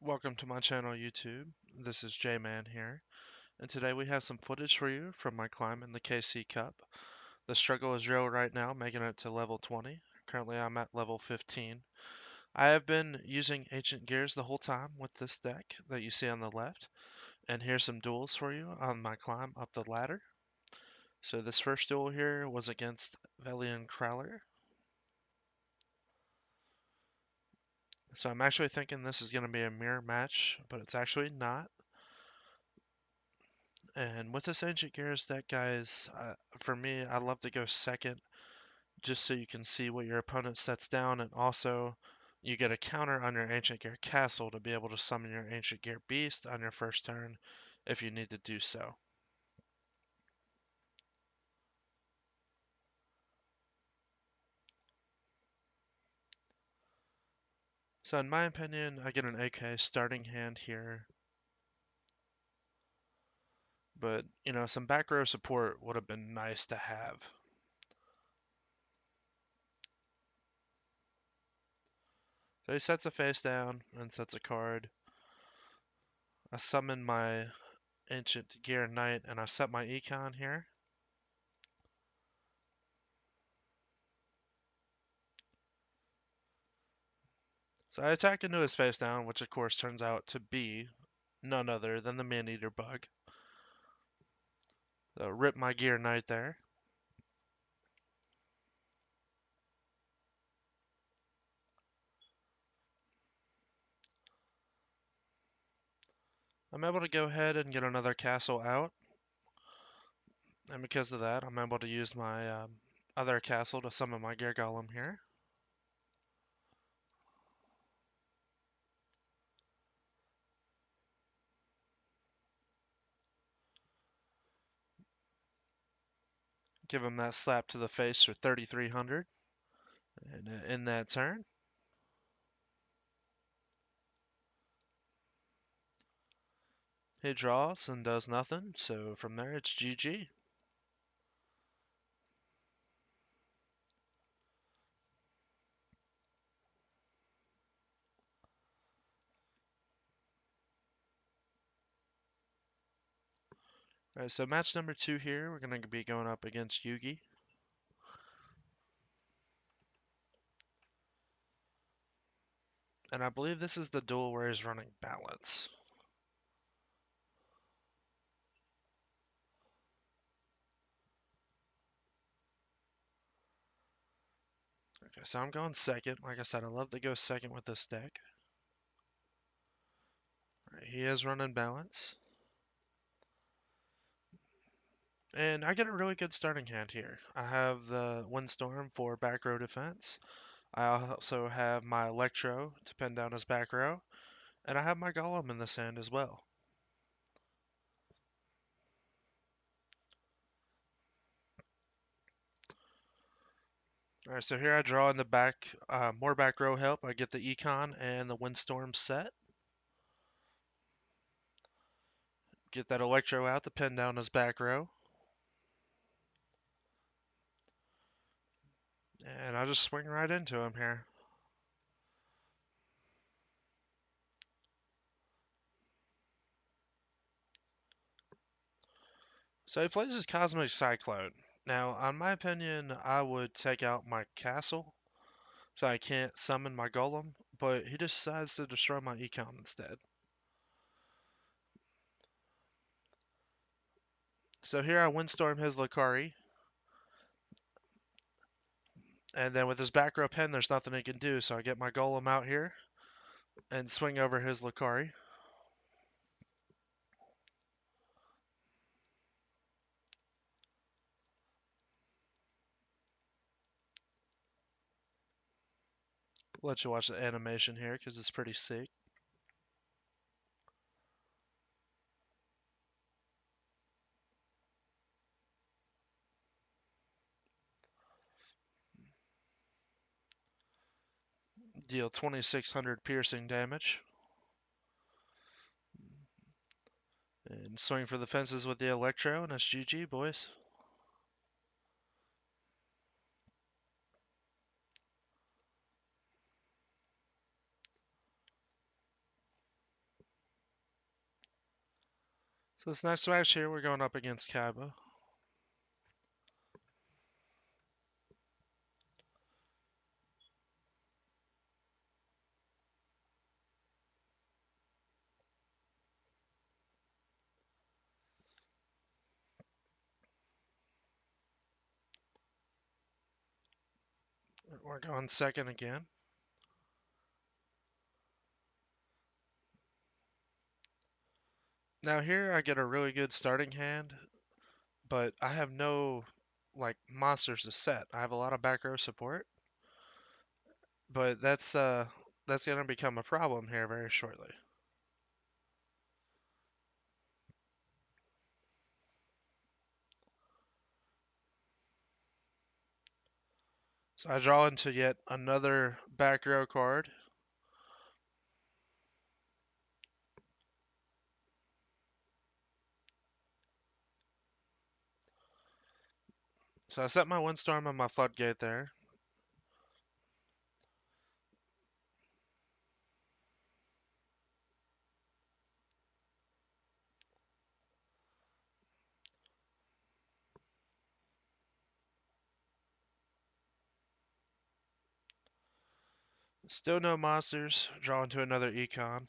Welcome to my channel YouTube. This is J-Man here, and today we have some footage for you from my climb in the KC Cup. The struggle is real right now, making it to level 20. Currently I'm at level 15. I have been using ancient gears the whole time with this deck that you see on the left, and here's some duels for you on my climb up the ladder. So this first duel here was against Velian Crowler. So I'm actually thinking this is going to be a mirror match, but it's actually not. And with this Ancient Gears deck, guys, for me, I love to go second just so you can see what your opponent sets down, and also you get a counter on your Ancient Gear Castle to be able to summon your Ancient Gear Beast on your first turn if you need to do so. So in my opinion, I get an AK starting hand here, but some back row support would have been nice to have. So he sets a face down and sets a card. I summon my Ancient Gear Knight and I set my econ here. So I attack into his face down, which of course turns out to be none other than the Man-Eater bug. So rip my Gear Knight there. I'm able to go ahead and get another castle out, and because of that, I'm able to use my other castle to summon my Gear Golem here. Give him that slap to the face for 3,300, and in that turn, he draws and does nothing, so from there it's GG. Alright, so match number 2 here, we're going to be going up against Yugi. And I believe this is the duel where he's running balance. Okay, so I'm going second. Like I said, I love to go second with this deck. Right, he is running balance. And I get a really good starting hand here. I have the Windstorm for back row defense. I also have my Electro to pin down his back row. And I have my Golem in this hand as well. Alright, so here I draw in the back, more back row help. I get the Econ and the Windstorm set. Get that Electro out to pin down his back row. And I just swing right into him here. So he plays his Cosmic Cyclone. Now, on my opinion, I would take out my castle so I can't summon my golem, but he decides to destroy my econ instead. So here I windstorm his Lucari, and then with his back row pen, there's nothing he can do, so I get my golem out here and swing over his Lucari. Let you watch the animation here because it's pretty sick. Deal 2,600 piercing damage. And swing for the fences with the Electro, and it's GG, boys. So this next match here, we're going up against Kaiba. We're going second again. Now here I get a really good starting hand, but I have no like monsters to set. I have a lot of back row support, but that's gonna become a problem here very shortly. So I draw into yet another back row card. So I set my windstorm on my floodgate there. Still no monsters. Draw into another econ.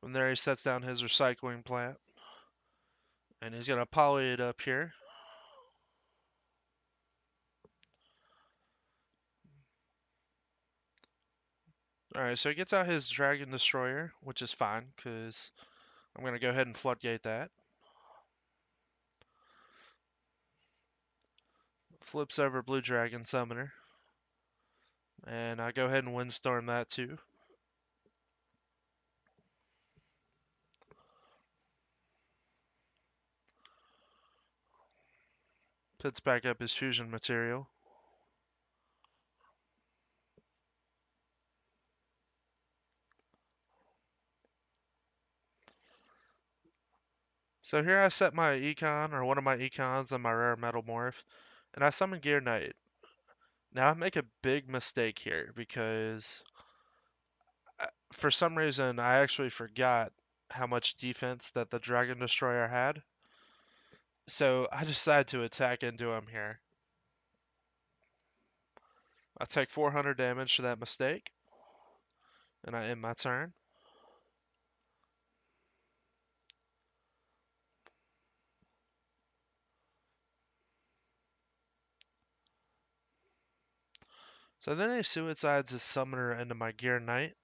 From there he sets down his recycling plant. And he's gonna poly it up here. Alright, so he gets out his Dragon Destroyer, which is fine, because I'm gonna go ahead and floodgate that. Flips over Blue Dragon Summoner. And I go ahead and windstorm that too. Puts back up his fusion material. So here I set my econ, or one of my econs on my rare metal morph, and I summon Gear Knight. Now I make a big mistake here because for some reason I actually forgot how much defense that the Dragon Destroyer had. So I decided to attack into him here. I take 400 damage for that mistake, and I end my turn. So then he suicides his summoner into my Gear Knight.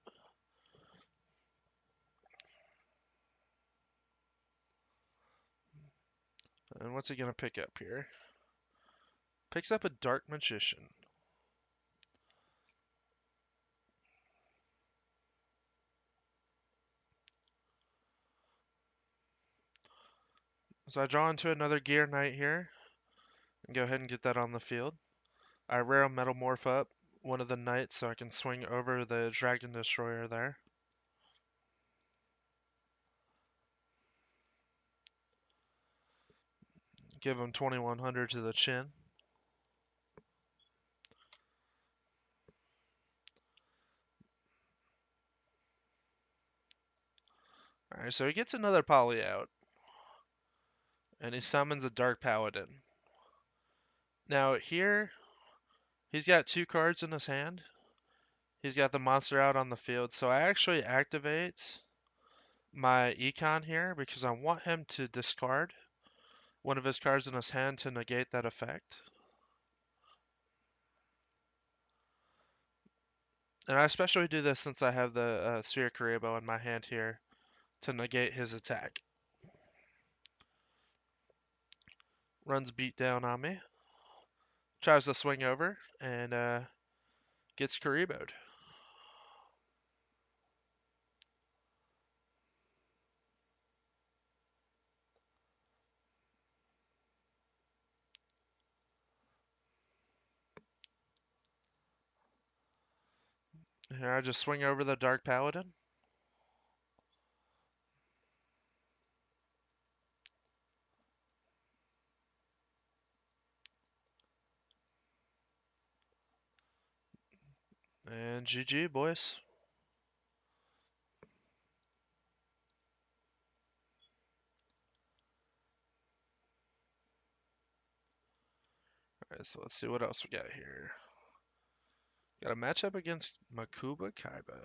And what's he gonna pick up here? Picks up a Dark Magician. So I draw into another Gear Knight here, and go ahead and get that on the field. I rare Metamorph up one of the knights so I can swing over the Dragon Destroyer there. Give him 2100 to the chin. Alright, so he gets another poly out. And he summons a Dark Paladin. Now here, he's got two cards in his hand. He's got the monster out on the field, so I actually activate my econ here because I want him to discard one of his cards in his hand to negate that effect. And I especially do this since I have the Sphere Karibo in my hand here to negate his attack. Runs beat down on me. Tries to swing over and gets Karibo'd. Here I just swing over the Dark Paladin. And GG, boys. So let's see what else we got here. Got a matchup against Makuba Kaiba.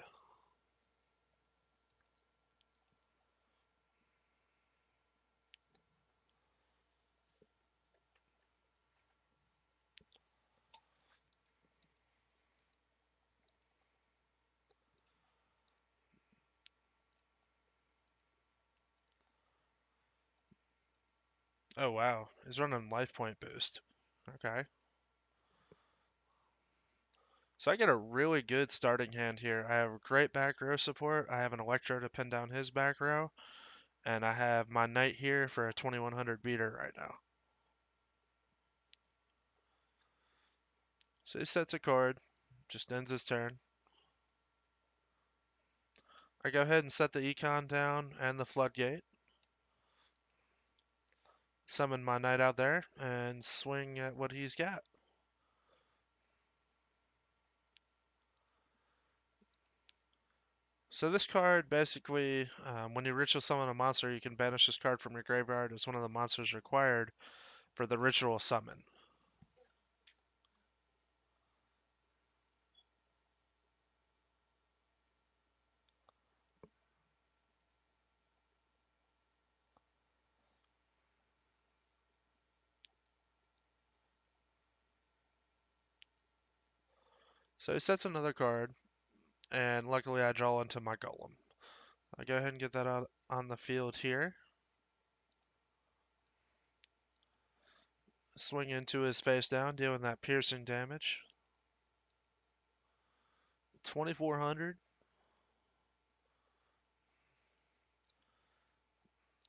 Oh wow, he's running life point boost. Okay. So I get a really good starting hand here. I have great back row support. I have an electro to pin down his back row. And I have my knight here for a 2100 beater right now. So he sets a card, just ends his turn. I go ahead and set the econ down and the floodgate. Summon my knight out there and swing at what he's got. So this card basically, when you ritual summon a monster, you can banish this card from your graveyard as one of the monsters required for the ritual summon. So he sets another card, and luckily I draw into my golem. I go ahead and get that out on the field here. Swing into his face down, dealing that piercing damage. 2400.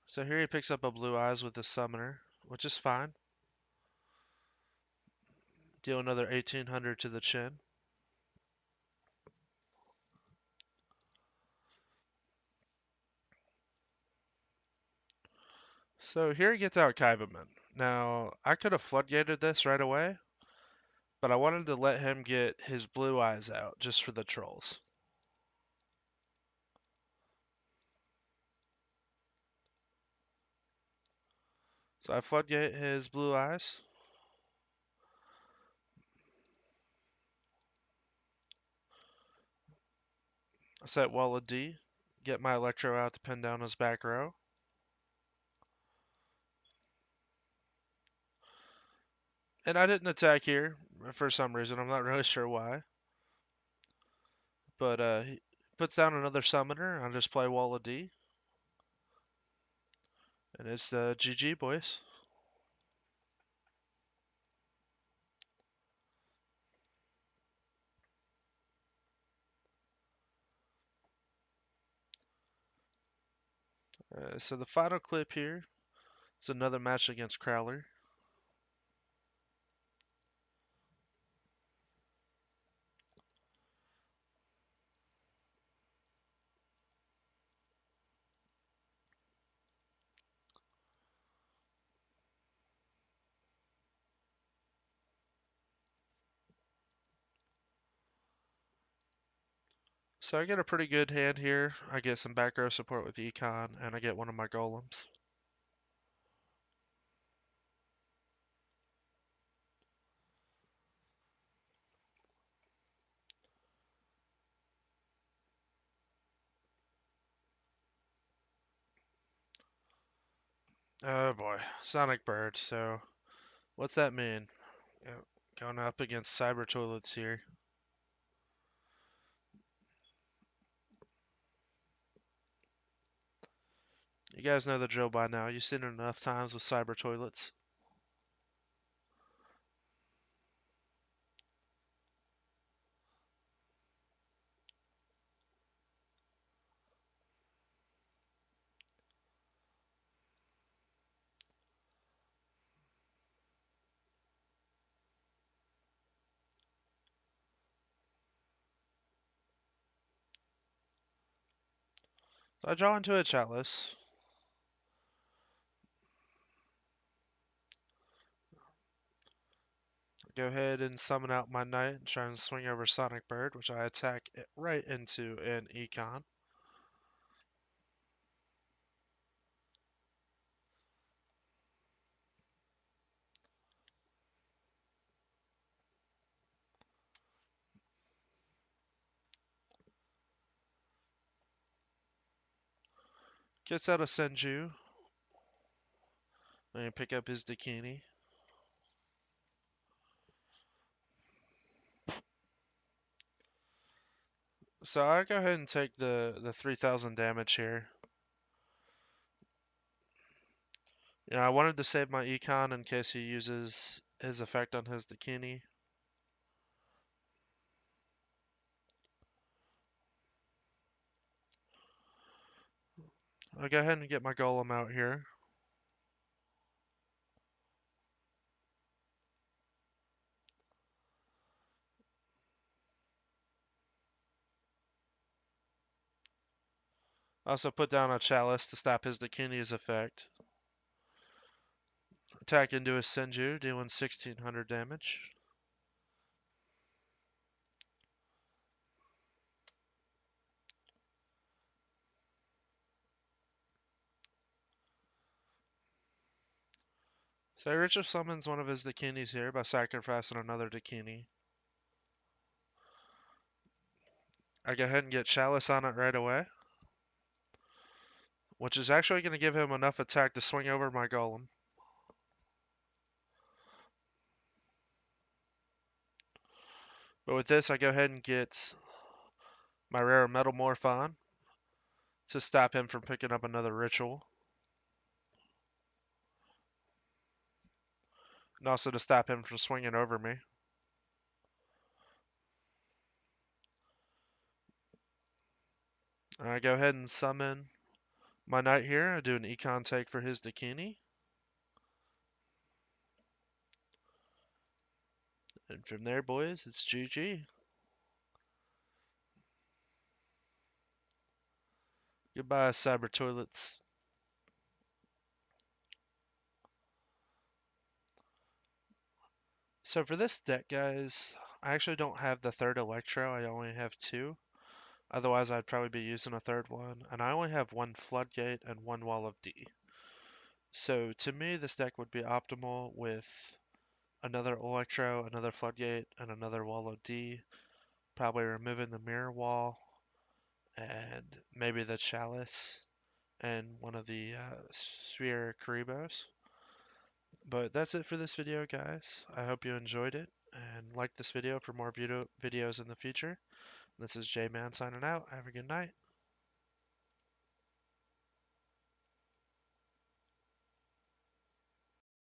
So here he picks up a blue eyes with the summoner, which is fine. Deal another 1800 to the chin. So here he gets out Kaibaman. Now, I could have floodgated this right away, but I wanted to let him get his blue eyes out just for the trolls. So I floodgate his blue eyes. I set Walla D. Get my Electro out to pin down his back row. And I didn't attack here for some reason. I'm not really sure why. But he puts down another summoner. I'll just play Walla D. And it's GG, boys. So the final clip here is another match against Crowler. So I get a pretty good hand here. I get some back row support with Econ, and I get one of my golems. Oh boy, Sonic Bird. So what's that mean? Going up against Cyber Toilets here. You guys know the drill by now. You've seen it enough times with Cyber Toilets. So I draw into a chalice. Go ahead and summon out my knight and try and swing over Sonic Bird, which I attack it right into an Econ. Gets out a Senju. And pick up his Dakini. So I go ahead and take the 3000 damage here. I wanted to save my econ in case he uses his effect on his Dakini. I'll go ahead and get my golem out here. Also put down a chalice to stop his Dakini's effect. Attack into his Senju, dealing 1600 damage. So he ritual summons one of his Dakinis here by sacrificing another Dakini. I go ahead and get chalice on it right away, which is actually going to give him enough attack to swing over my golem. But with this, I go ahead and get my rare Metamorph on to stop him from picking up another ritual. And also to stop him from swinging over me. I go ahead and summon my knight here. I do an econ take for his Dakini. And from there, boys, it's GG. Goodbye, cyber toilets. So for this deck, guys, I actually don't have the third electro. I only have two. Otherwise, I'd probably be using a third one. And I only have one floodgate and one wall of D. So to me, this deck would be optimal with another electro, another floodgate, and another wall of D. Probably removing the mirror wall and maybe the chalice and one of the sphere Karibos. But that's it for this video, guys. I hope you enjoyed it and like this video for more videos in the future. This is J-Man signing out. Have a good night.